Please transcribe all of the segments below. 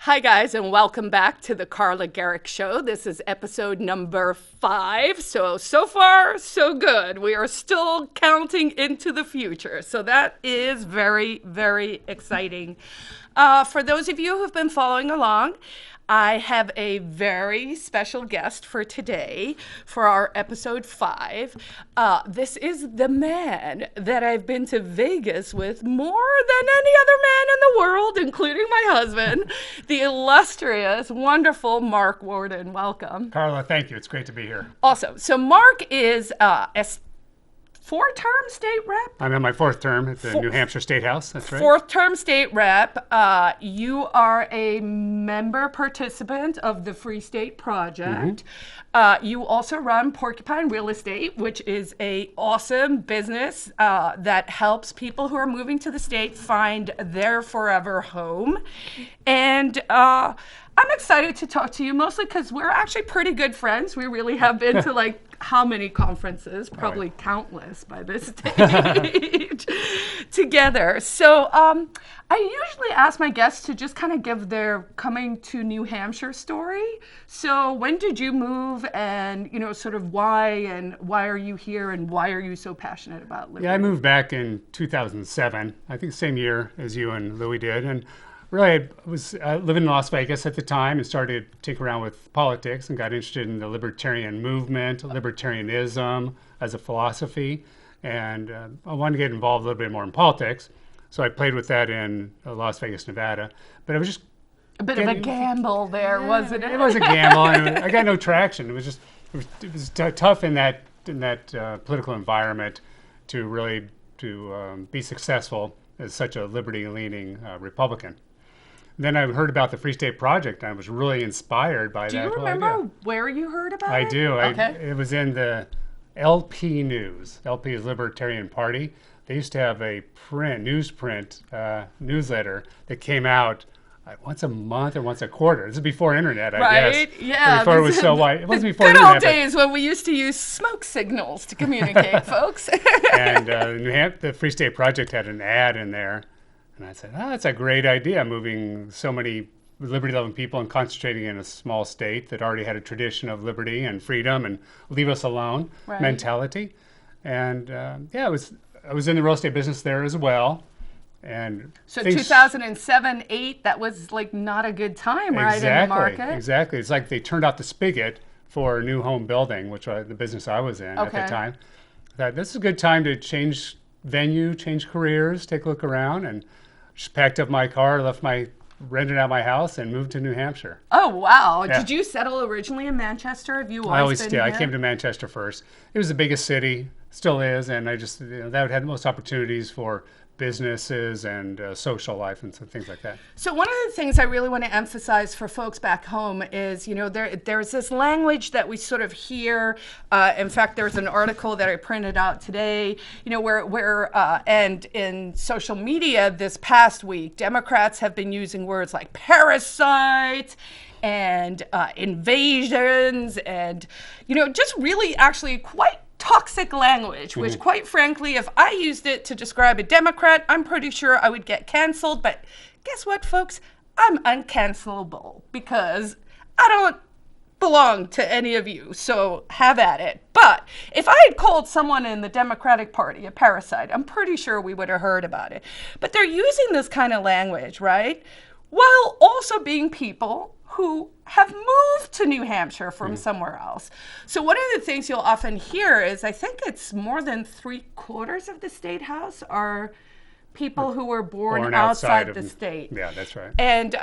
Hi, guys, and welcome back to the Carla Gericke Show. This is episode number 5. So far, so good. We are still counting into the future. So that is very, very exciting. For those of you who've been following along, I have a very special guest for today for our episode 5. This is the man that I've been to Vegas with more than any other man in the world, including my husband, the illustrious, wonderful Mark Warden. Welcome. Carla, thank you. It's great to be here. Awesome. So Mark is a 4-term state rep? I'm in my 4th term at the New Hampshire State House. That's right. 4th-term state rep. You are a member participant of the Free State Project. You also run Porcupine Real Estate, which is a awesome business that helps people who are moving to the state find their forever home. And I'm excited to talk to you, mostly because we're actually pretty good friends. We really have been to like how many conferences? Probably countless by this stage together. So I usually ask my guests to just kind of give their coming to New Hampshire story. So when did you move, and sort of why are you here, and why are you so passionate about living? Yeah, I moved back in 2007. I think the same year as you and Louie did, and really, I was living in Las Vegas at the time and started to tinker around with politics and got interested in the libertarian movement, libertarianism as a philosophy. And I wanted to get involved a little bit more in politics. So I played with that in Las Vegas, Nevada. But it was just a bit of a gamble there, wasn't it? It was a gamble. And I got no traction. It was tough in that political environment to really be successful as such a liberty-leaning Republican. Then I heard about the Free State Project, and I was really inspired by that. Do you remember where you heard about it? I do. Okay. It was in the LP News. LP is Libertarian Party. They used to have a newsprint newsletter that came out once a month or once a quarter. This is before internet, I guess. Right? Yeah. Before it was so wide. It wasn't before good internet. Good old days when we used to use smoke signals to communicate, folks. And the Free State Project had an ad in there. And I said, that's a great idea, moving so many liberty-loving people and concentrating in a small state that already had a tradition of liberty and freedom and leave us alone mentality. And I was in the real estate business there as well. And so 2007, 8, that was like not a good time, right, in the market? Exactly. It's like they turned out the spigot for new home building, which was the business I was in at the time. I thought, this is a good time to change venue, change careers, take a look around, and just packed up my car, rented out my house, and moved to New Hampshire. Oh, wow. Yeah. Did you settle originally in Manchester? Have you always been here? I came to Manchester first. It was the biggest city, still is, and I just, that had most opportunities for businesses and social life and things like that. So one of the things I really want to emphasize for folks back home is, there's this language that we sort of hear. In fact, there's an article that I printed out today, and in social media this past week, Democrats have been using words like parasite and invasions and, just really actually quite toxic language, which quite frankly, if I used it to describe a Democrat, I'm pretty sure I would get canceled. But guess what, folks? I'm uncancelable because I don't belong to any of you, so have at it. But if I had called someone in the Democratic Party a parasite, I'm pretty sure we would have heard about it. But they're using this kind of language, right? While also being people who have moved to New Hampshire from somewhere else. So one of the things you'll often hear is, I think it's more than 3/4 of the state house are people who were born outside the state. Yeah, that's right. And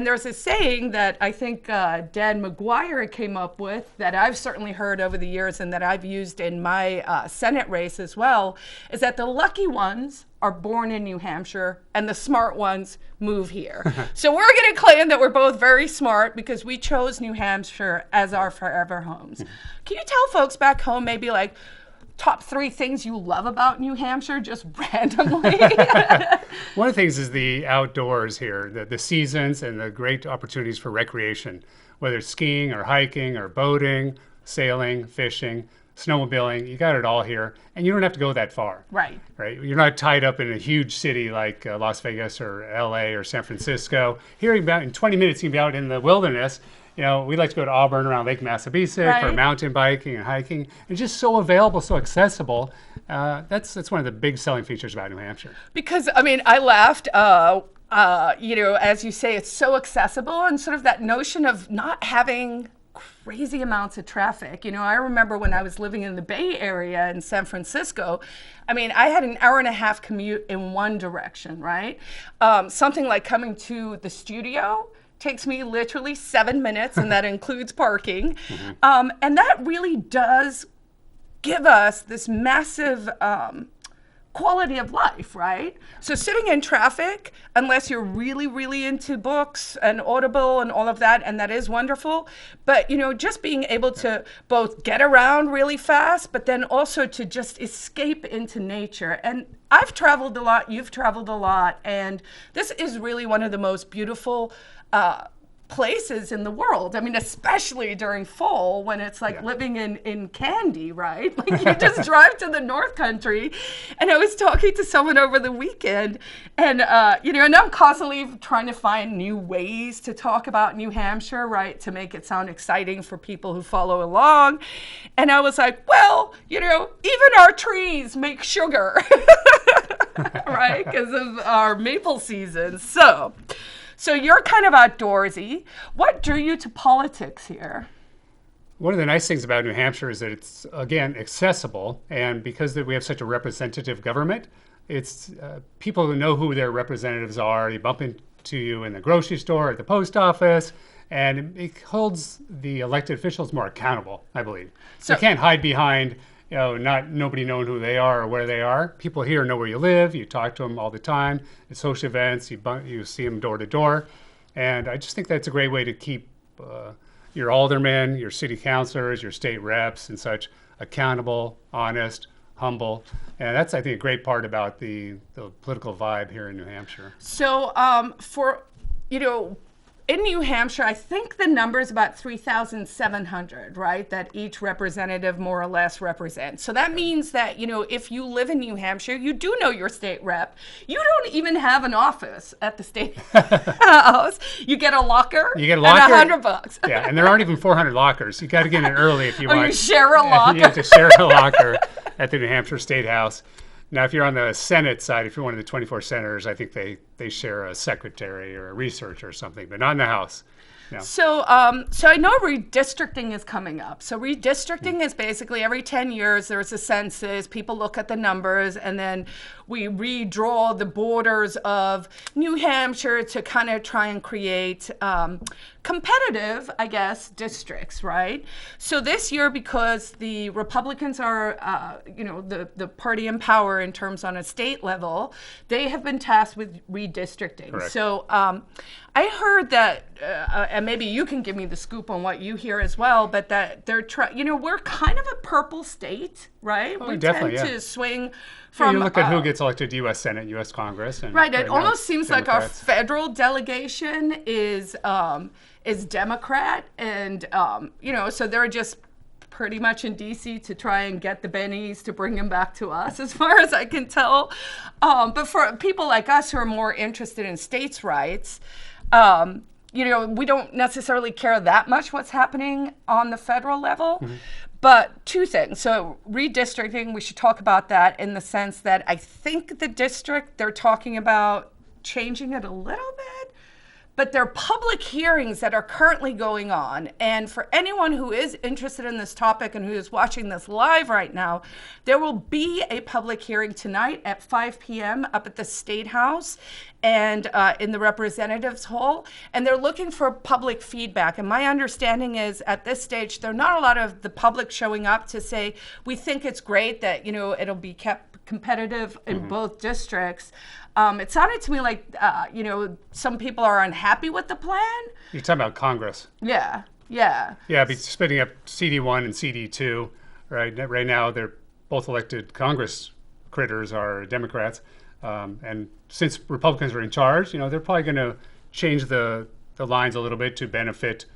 there's a saying that I think Dan McGuire came up with that I've certainly heard over the years and that I've used in my Senate race as well, is that the lucky ones are born in New Hampshire and the smart ones move here. So we're going to claim that we're both very smart because we chose New Hampshire as our forever homes. Can you tell folks back home maybe like top 3 things you love about New Hampshire, just randomly? One of the things is the outdoors here, the seasons and the great opportunities for recreation, whether it's skiing or hiking or boating, sailing, fishing. snowmobiling. You got it all here, and you don't have to go that far. Right. Right. You're not tied up in a huge city like Las Vegas or LA or San Francisco. Here, about in 20 minutes, you can be out in the wilderness. We like to go to Auburn around Lake Massabesic for Right. mountain biking and hiking. It's just so available, so accessible. That's one of the big selling features about New Hampshire. Because, I mean, I laughed, as you say, it's so accessible, and sort of that notion of not having crazy amounts of traffic. I remember when I was living in the Bay Area in San Francisco, I mean, I had an hour and a half commute in one direction, right? Something like coming to the studio takes me literally 7 minutes, and that includes parking. And that really does give us this massive quality of life, right? So sitting in traffic, unless you're really, really into books and Audible and all of that, and that is wonderful, but just being able to both get around really fast, but then also to just escape into nature. And I've traveled a lot, you've traveled a lot, and this is really one of the most beautiful places in the world. I mean, especially during fall when it's like living in candy, right? Like you just drive to the North Country. And I was talking to someone over the weekend, and and I'm constantly trying to find new ways to talk about New Hampshire, right, to make it sound exciting for people who follow along. And I was like, well, even our trees make sugar, right, because of our maple season. So you're kind of outdoorsy. What drew you to politics here? One of the nice things about New Hampshire is that it's, again, accessible. And because we have such a representative government, it's people who know who their representatives are. You bump into you in the grocery store, at the post office, and it holds the elected officials more accountable, I believe. So you can't hide behind nobody knowing who they are or where they are. People here know where you live. You talk to them all the time at social events. You see them door to door. And I just think that's a great way to keep your aldermen, your city councilors, your state reps and such accountable, honest, humble. And that's, I think, a great part about the political vibe here in New Hampshire. So in New Hampshire, I think the number is about 3,700, right, that each representative more or less represents. So that means that, if you live in New Hampshire, you do know your state rep. You don't even have an office at the state house. You get a locker. You get a locker. And $100. Yeah, and there aren't even 400 lockers. You got to get in early if you want. You share a locker. You have to share a locker at the New Hampshire State House. Now, if you're on the Senate side, if you're one of the 24 senators, I think they share a secretary or a researcher or something, but not in the House. No. So I know redistricting is coming up. So redistricting is basically every 10 years there's a census, people look at the numbers, and then we redraw the borders of New Hampshire to kind of try and create competitive, I guess, districts, right? So this year, because the Republicans are, the party in power in terms on a state level, they have been tasked with redistricting. Correct. So I heard that, and maybe you can give me the scoop on what you hear as well, but that they're we're kind of a purple state, right? Oh, we definitely, tend to swing from. You look at who gets elected to U.S. Senate, U.S. Congress, and right. It now almost it's seems like Democrats. our federal delegation is Democrat, and so they're just pretty much in D.C. to try and get the bennies to bring them back to us, as far as I can tell. But for people like us who are more interested in states' rights, we don't necessarily care that much what's happening on the federal level. Mm-hmm. But two things. So redistricting, we should talk about that in the sense that I think the district, they're talking about changing it a little bit. But there are public hearings that are currently going on. And for anyone who is interested in this topic and who is watching this live right now, there will be a public hearing tonight at 5 p.m. up at the State House and in the Representatives Hall. And they're looking for public feedback. And my understanding is at this stage, there are not a lot of the public showing up to say, we think it's great that, it'll be kept competitive in mm-hmm. both districts. It sounded to me like, some people are unhappy with the plan. You're talking about Congress. Yeah. Yeah, be splitting up CD1 and CD2, right? Right now, they're both elected Congress critters are Democrats. And since Republicans are in charge, they're probably going to change the lines a little bit to benefit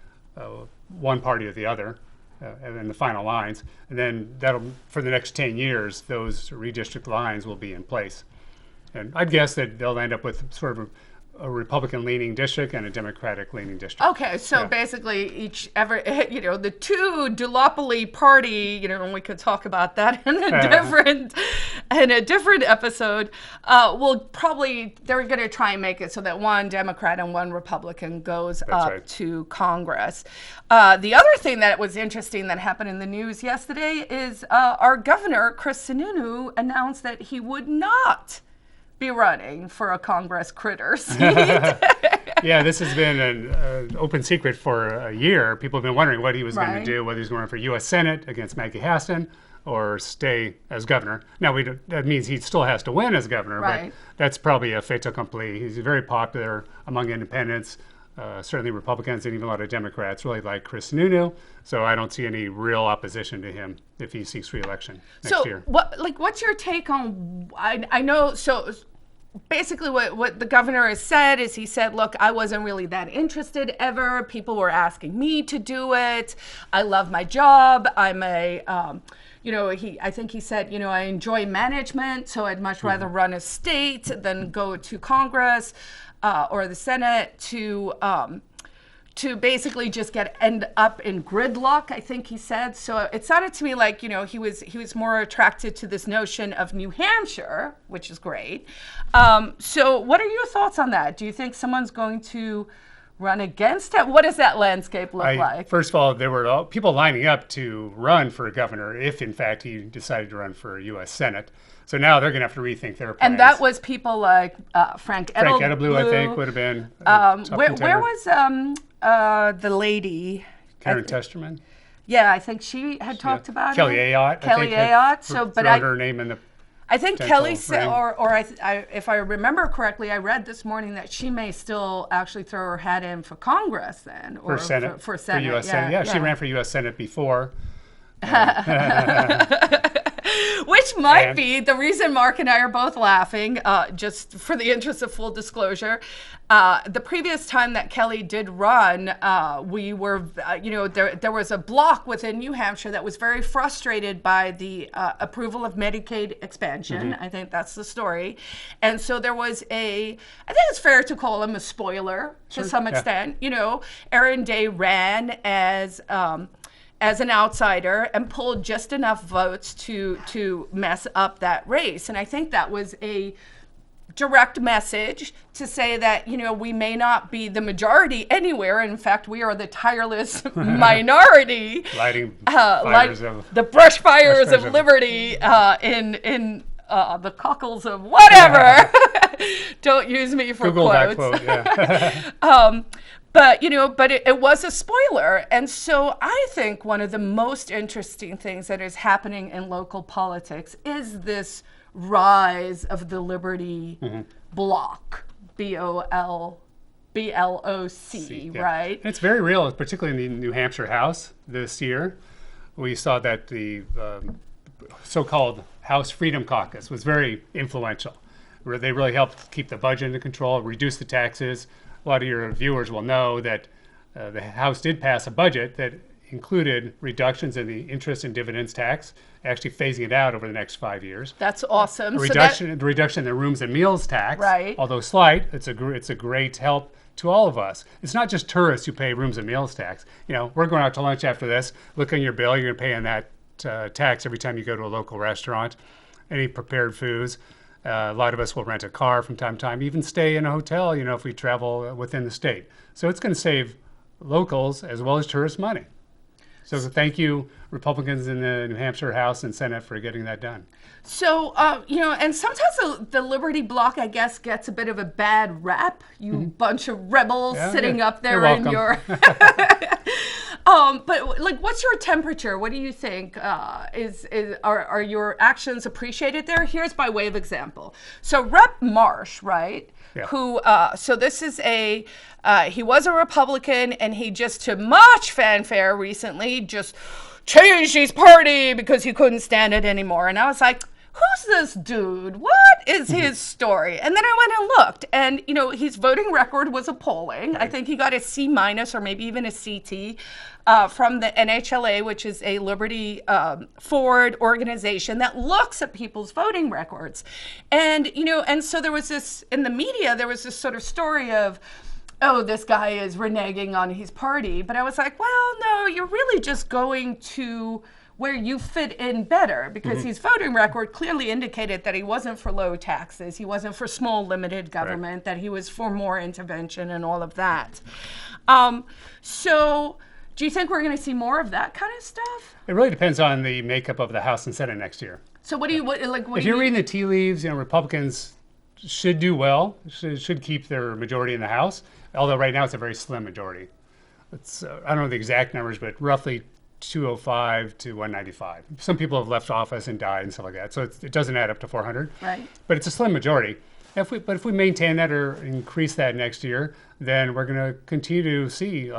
one party or the other. in the final lines. And then that'll, for the next 10 years, those redistrict lines will be in place. And I'd guess that they'll end up with sort of a Republican-leaning district and a Democratic-leaning district. Okay, so basically the two duopoly party, and we could talk about that in a different episode. They're going to try and make it so that one Democrat and one Republican goes up to Congress. The other thing that was interesting that happened in the news yesterday is our governor, Chris Sununu, announced that he would not be running for a Congress critter seat. Yeah, this has been an open secret for a year. People have been wondering what he was going to do, whether he's going to run for U.S. Senate against Maggie Hassan or stay as governor. Now, that means he still has to win as governor, but that's probably a fait accompli. He's very popular among independents. Certainly Republicans and even a lot of Democrats really like Chris Sununu, so I don't see any real opposition to him if he seeks re-election next year. What's your take on? I know. So basically, what the governor has said is he said, "Look, I wasn't really that interested ever. People were asking me to do it. I love my job. I'm a." I think he said, I enjoy management, so I'd much rather run a state than go to Congress or the Senate to basically just end up in gridlock, I think he said. So it sounded to me like, he was more attracted to this notion of New Hampshire, which is great. So what are your thoughts on that? Do you think someone's going to run against it? What does that landscape look like? First of all, there were people lining up to run for governor if, in fact, he decided to run for U.S. Senate. So now they're going to have to rethink their plans. And that was people like Frank Edelblue, I think, would have been. Where was the lady? Karen Testerman? Yeah, I think she had talked about Kelly it. Ayotte. Kelly Ayotte. Her name in the. I think Kelly said, if I remember correctly, I read this morning that she may still actually throw her hat in for Congress then, or for Senate, for Senate, U.S. Senate. Yeah, she ran for U.S. Senate before. Which might be the reason Mark and I are both laughing, just for the interest of full disclosure. The previous time that Kelly did run, we were, there was a bloc within New Hampshire that was very frustrated by the approval of Medicaid expansion. I think that's the story. And so there was I think it's fair to call him a spoiler to some extent. Erin Day ran as an outsider and pulled just enough votes to mess up that race. And I think that was a direct message to say that, we may not be the majority anywhere. In fact, we are the tireless minority. Lighting fires the brush fires of liberty in the cockles of whatever. Don't use me for Google quotes. That quote, yeah. But it was a spoiler. And so I think one of the most interesting things that is happening in local politics is this rise of the Liberty bloc, BLOC, right? And it's very real, particularly in the New Hampshire House this year. We saw that the so-called House Freedom Caucus was very influential. They really helped keep the budget under control, reduce the taxes. A lot of your viewers will know that the House did pass a budget that included reductions in the interest and dividends tax, actually phasing it out over the next 5 years. That's awesome. The reduction in the rooms and meals tax, right, although slight, it's a great help to all of us. It's not just tourists who pay rooms and meals tax. We're going out to lunch after this. Look on your bill. You're going to pay on that tax every time you go to a local restaurant. Any prepared foods. A lot of us will rent a car from time to time, even stay in a hotel, if we travel within the state. So it's going to save locals as well as tourists money. So thank you, Republicans in the New Hampshire House and Senate, for getting that done. So, and sometimes the Liberty bloc, I guess, gets a bit of a bad rap. You bunch of rebels sitting up there in your... But what's your temperature? What do you think? Are your actions appreciated there? Here's by way of example. So Rep. Marsh, right? Yeah. Who? So this is he was a Republican, and he just, to much fanfare recently, just changed his party because he couldn't stand it anymore. And I was like, who's this dude? What is his story? And then I went and looked, and his voting record was appalling. I think he got a C minus or maybe even a CT from the NHLA, which is a liberty forward organization that looks at people's voting records. And and so there was this in the media. There was this sort of story of, oh, this guy is reneging on his party. But I was like, well, no, you're really just going to where you fit in better, because his voting record clearly indicated that he wasn't for low taxes, he wasn't for small limited government, that he was for more intervention and all of that. So do you think we're going to see more of that kind of stuff? It really depends on the makeup of the House and Senate next year. So what do you if you're reading the tea leaves, Republicans should do well, should keep their majority in the House, although right now it's a very slim majority. It's I don't know the exact numbers, but roughly 205 to 195. Some people have left office and died and stuff like that, so it doesn't add up to 400. Right. But it's a slim majority. If we maintain that or increase that next year, then we're going to continue to see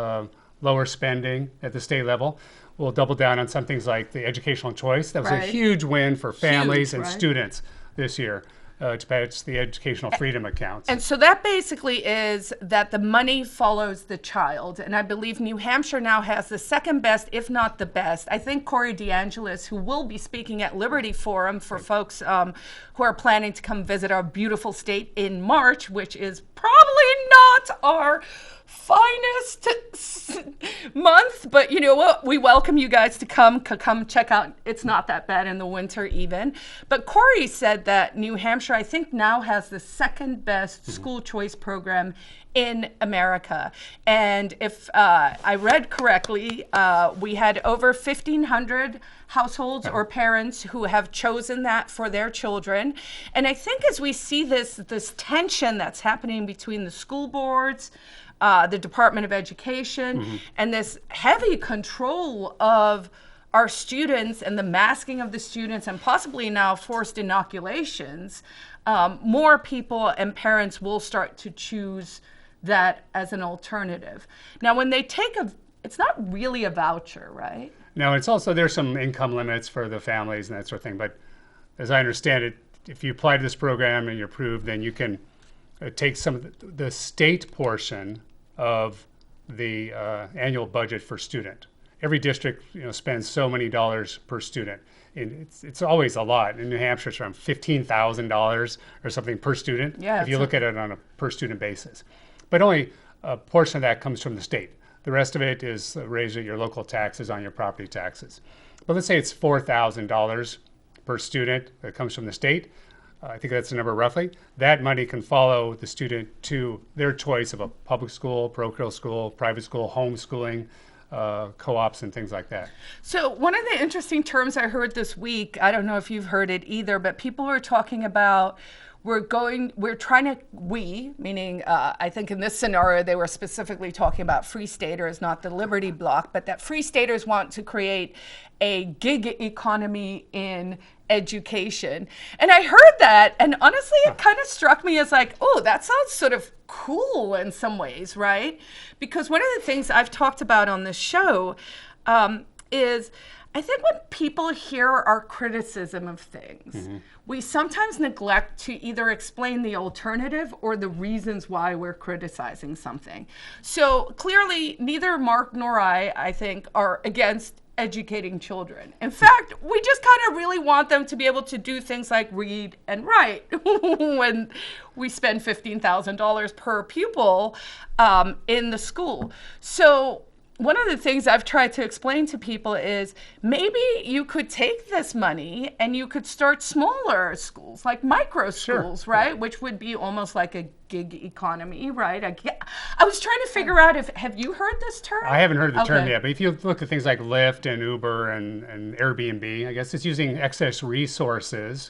lower spending at the state level. We'll double down on some things like the educational choice. That was a huge win for families and students this year. To patch the educational freedom accounts. And so that basically is that the money follows the child. And I believe New Hampshire now has the second best, if not the best. I think Corey DeAngelis, who will be speaking at Liberty Forum for folks who are planning to come visit our beautiful state in March, which is probably not our finest month, but you know what? We welcome you guys to come check out. It's not that bad in the winter even. But Corey said that New Hampshire, I think, now has the second best school choice program in America. And if I read correctly, we had over 1,500 households or parents who have chosen that for their children. And I think as we see this tension that's happening between the school boards, the Department of Education, and this heavy control of our students and the masking of the students and possibly now forced inoculations, more people and parents will start to choose that as an alternative. Now, when they take it's not really a voucher, right? No, it's also, there's some income limits for the families and that sort of thing. But as I understand it, if you apply to this program and you're approved, then you can take some of the state portion of the annual budget for student. Every district spends so many dollars per student. And it's always a lot. In New Hampshire, it's around $15,000 or something per student, if you look at it on a per student basis. But only a portion of that comes from the state. The rest of it is raised at your local taxes on your property taxes. But let's say it's $4,000 per student that comes from the state. I think that's the number roughly. That money can follow the student to their choice of a public school, parochial school, private school, homeschooling, co-ops and things like that. So one of the interesting terms I heard this week, I don't know if you've heard it either, but people are talking about meaning I think in this scenario, they were specifically talking about Free Staters, not the Liberty Bloc, but that Free Staters want to create a gig economy in education. And I heard that, and honestly, it kind of struck me as like, oh, that sounds sort of cool in some ways, right? Because one of the things I've talked about on this show is I think when people hear our criticism of things, we sometimes neglect to either explain the alternative or the reasons why we're criticizing something. So clearly, neither Mark nor I think, are against educating children. In fact, we just kind of really want them to be able to do things like read and write when we spend $15,000 per pupil in the school. So one of the things I've tried to explain to people is maybe you could take this money and you could start smaller schools, like micro schools, right? Which would be almost like a gig economy, right? I was trying to figure out have you heard this term? I haven't heard the term yet, but if you look at things like Lyft and Uber and Airbnb, I guess it's using excess resources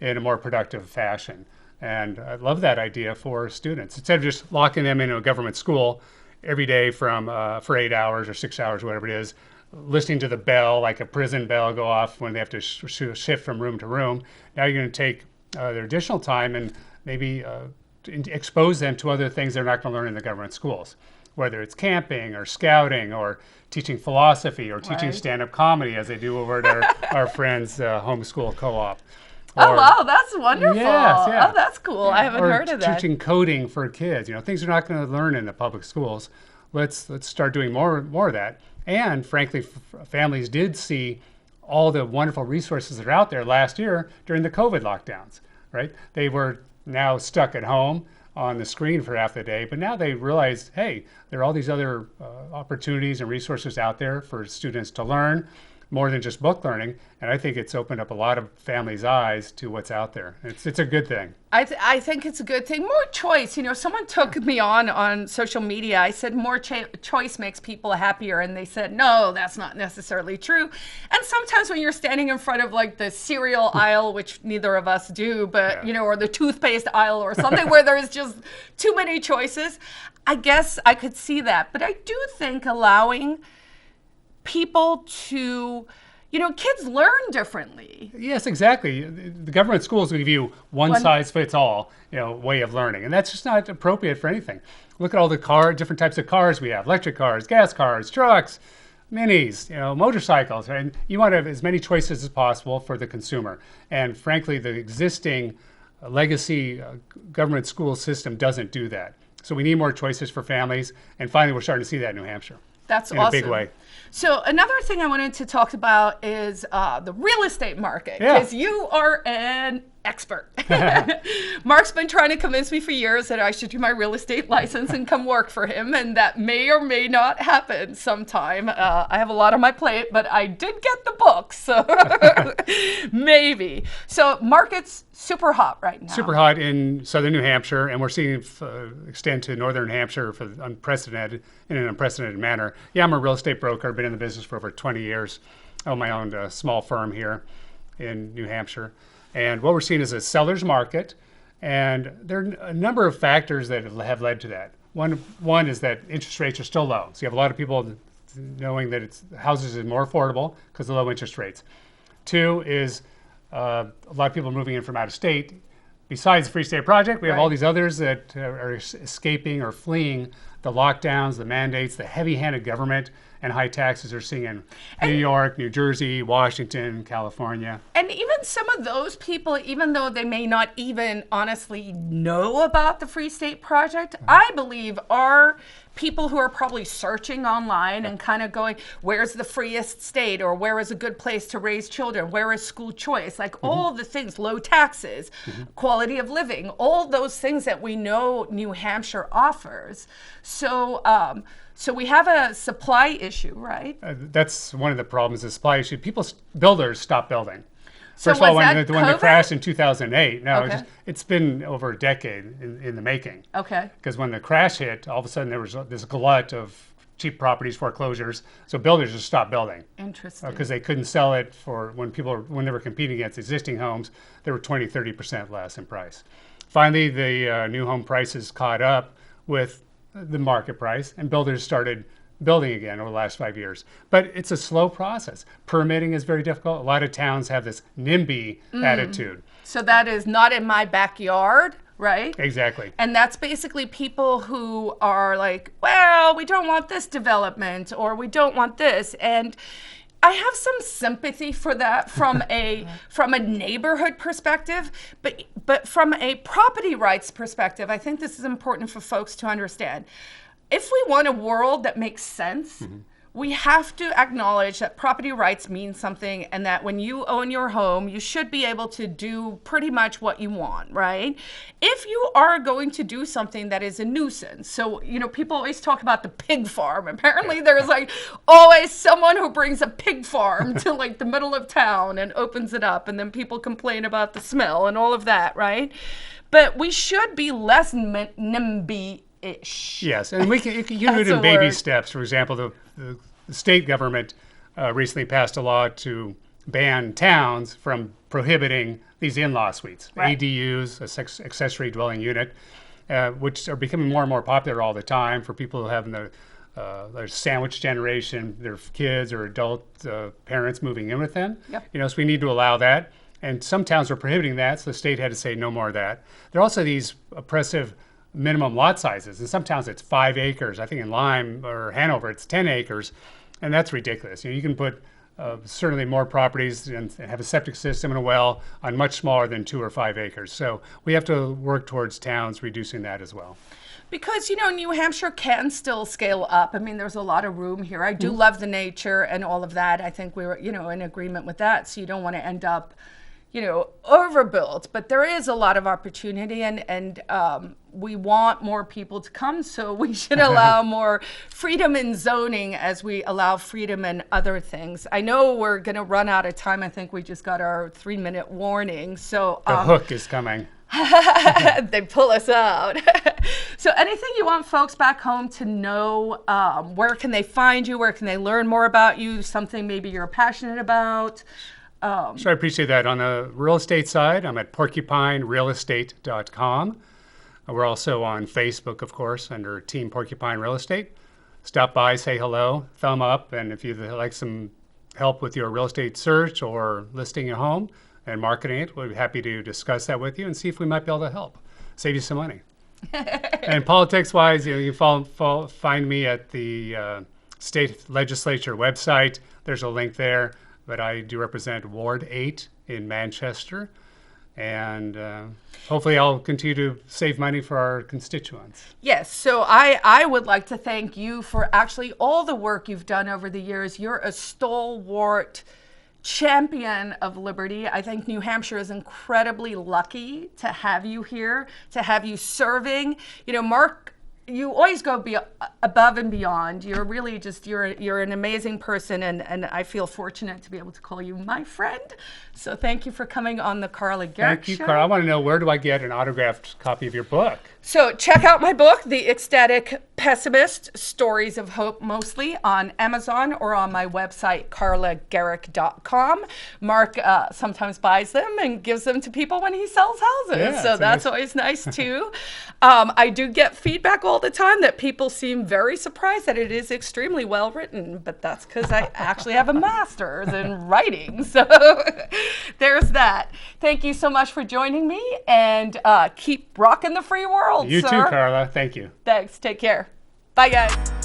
in a more productive fashion. And I love that idea for students. Instead of just locking them into a government school every day for 8 hours or 6 hours, whatever it is, listening to the bell, like a prison bell go off when they have to shift from room to room. Now you're going to take their additional time and maybe expose them to other things they're not going to learn in the government schools, whether it's camping or scouting or teaching philosophy or teaching stand-up comedy as they do over at our friends' homeschool co-op. Oh, wow, that's wonderful. Yes, yeah. Oh, that's cool. I haven't heard of that. Teaching coding for kids. Things they're not going to learn in the public schools. Let's start doing more of that. And frankly, families did see all the wonderful resources that are out there last year during the COVID lockdowns, right? They were now stuck at home on the screen for half the day, but now they realized, hey, there are all these other opportunities and resources out there for students to learn, more than just book learning. And I think it's opened up a lot of families' eyes to what's out there. It's a good thing. I think it's a good thing. More choice. Someone took me on social media. I said more choice makes people happier. And they said, no, that's not necessarily true. And sometimes when you're standing in front of like the cereal aisle, which neither of us do, but, or the toothpaste aisle or something where there's just too many choices, I guess I could see that. But I do think allowing people to, kids learn differently. Yes, exactly. The government schools will give you one size fits all, way of learning. And that's just not appropriate for anything. Look at all the different types of cars we have: electric cars, gas cars, trucks, minis, motorcycles. And you want to have as many choices as possible for the consumer. And frankly, the existing legacy government school system doesn't do that. So we need more choices for families. And finally, we're starting to see that in New Hampshire. That's in awesome. a big way. So another thing I wanted to talk about is the real estate market, Yeah. because you are an expert. Mark's been trying to convince me for years that I should do my real estate license and come work for him, and that may or may not happen sometime. I have a lot on my plate, but I did get the book, so maybe. So market's super hot right now. Super hot in southern New Hampshire, and we're seeing it extend to northern Hampshire in an unprecedented manner. Yeah, I'm a real estate broker. I've been in the business for over 20 years. I own my own small firm here in New Hampshire. And what we're seeing is a seller's market, and there are a number of factors that have led to that. One is that interest rates are still low. So you have a lot of people knowing that houses are more affordable because of low interest rates. Two is a lot of people moving in from out of state. Besides the Free State Project, we have all these others that are escaping or fleeing the lockdowns, the mandates, the heavy-handed government, and high taxes are seeing in New York, New Jersey, Washington, California. And even some of those people, even though they may not even honestly know about the Free State Project, I believe are people who are probably searching online and kind of going, where's the freest state, or where is a good place to raise children? Where is school choice? Like all the things, low taxes, quality of living, all those things that we know New Hampshire offers. So, so we have a supply issue, right? That's one of the problems, the supply issue. Builders stop building. So First of all, when that the crash in 2008, Okay. it's been over a decade in the making. Okay. Because when the crash hit, all of a sudden there was this glut of cheap properties, foreclosures. So builders just stopped building. Interesting. Because they couldn't sell it for when they were competing against existing homes, they were 20, 30% less in price. Finally, the new home prices caught up with the market price, and builders started building again over the last 5 years. But it's a slow process. Permitting is very difficult. A lot of towns have this NIMBY attitude. So that is not in my backyard, right? Exactly. And that's basically people who are like, well, we don't want this development, or we don't want this. And I have some sympathy for that from a neighborhood perspective, but from a property rights perspective, I think this is important for folks to understand. If we want a world that makes sense, we have to acknowledge that property rights mean something, and that when you own your home, you should be able to do pretty much what you want, right? If you are going to do something that is a nuisance, so, people always talk about the pig farm. Apparently there's like always someone who brings a pig farm to like the middle of town and opens it up, and then people complain about the smell and all of that, right? But we should be less NIMBY-ish. Yes, and you can do it in baby steps. For example, the state government recently passed a law to ban towns from prohibiting these in-law suites, ADUs, accessory dwelling unit, which are becoming more and more popular all the time for people who have their sandwich generation, their kids or adult parents moving in with them. So we need to allow that. And some towns are prohibiting that, so the state had to say no more of that. There are also these oppressive minimum lot sizes. In some towns it's 5 acres. I think in Lyme or Hanover it's 10 acres, and that's ridiculous. You can put certainly more properties and have a septic system and a well on much smaller than 2 or 5 acres. So we have to work towards towns reducing that as well. Because, New Hampshire can still scale up. I mean, there's a lot of room here. I do love the nature and all of that. I think we were, in agreement with that. So you don't want to end up, overbuilt. But there is a lot of opportunity, and we want more people to come. So we should allow more freedom in zoning as we allow freedom in other things. I know we're going to run out of time. I think we just got our 3-minute warning. So the hook is coming. They pull us out. So anything you want folks back home to know, where can they find you? Where can they learn more about you? Something maybe you're passionate about? Sure, I appreciate that. On the real estate side, I'm at porcupinerealestate.com. We're also on Facebook, of course, under Team Porcupine Real Estate. Stop by, say hello, thumb up, and if you'd like some help with your real estate search or listing your home and marketing it, we'll be happy to discuss that with you and see if we might be able to help, save you some money. And politics-wise, you can find me at the state legislature website. There's a link there, but I do represent Ward 8 in Manchester, and hopefully I'll continue to save money for our constituents. Yes, so I would like to thank you for actually all the work you've done over the years. You're a stalwart champion of liberty. I think New Hampshire is incredibly lucky to have you here, to have you serving. Mark, you always go above and beyond. You're really just, you're an amazing person, and I feel fortunate to be able to call you my friend. So thank you for coming on the Carla Gericke Show. Thank you, Carla. I want to know, where do I get an autographed copy of your book? So check out my book, The Ecstatic Pessimist, Stories of Hope, mostly on Amazon or on my website, carlagericke.com. Mark sometimes buys them and gives them to people when he sells houses. Yeah, so that's always nice too. I do get feedback all the time that people seem very surprised that it is extremely well written, but that's because I actually have a master's in writing. So there's that. Thank you so much for joining me, and keep rocking the free world. You sir. too, Carla. Thank you. Thanks. Take care. Bye, guys.